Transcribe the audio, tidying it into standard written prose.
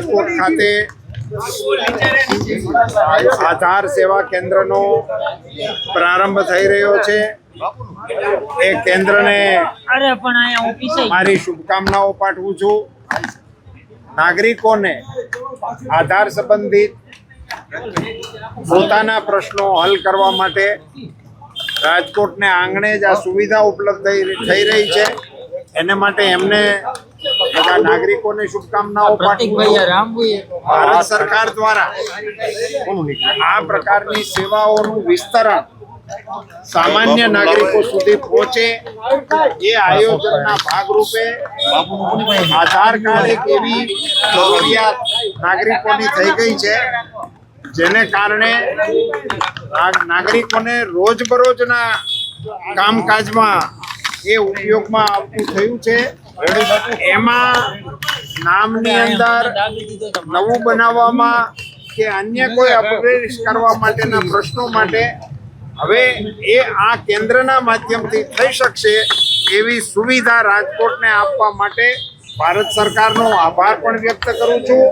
રાજકોટ ખાતે આધાર સેવા કેન્દ્રનો પ્રારંભ થઈ રહ્યો છે। એ કેન્દ્રને મારી શુભકામનાઓ પાઠવું છું। નાગરિકોને આધાર સંબંધિત પોતાના પ્રશ્નો હલ કરવા માટે રાજકોટને આંગણે જ આ સુવિધા ઉપલબ્ધ થઈ રહી છે। એને માટે એમને બધા નાગરિકોને શુભકામનાઓ પાઠવું। ભારત સરકાર દ્વારા આ પ્રકારની સેવાઓનું વિસ્તરણ સામાન્ય નાગરિકો સુધી પહોંચે એ આયોજનના ભાગરૂપે આધાર કાર્ડ એક એવી જરૂરિયાત નાગરિકોની થઈ ગઈ છે જેને કારણે નાગરિકોને રોજબરોજના કામકાજમાં એ ઉપયોગમાં આવતું થયું છે। એમાં નામની અંદર નવું બનાવવામાં કે અન્ય કોઈ અપગ્રેડ કરવા માટેના પ્રશ્નો માટે હવે એ આ કેન્દ્રના માધ્યમથી થઈ શકશે એવી સુવિધા રાજકોટને આપવા માટે ભારત સરકારનો આભાર પણ વ્યક્ત કરું છું।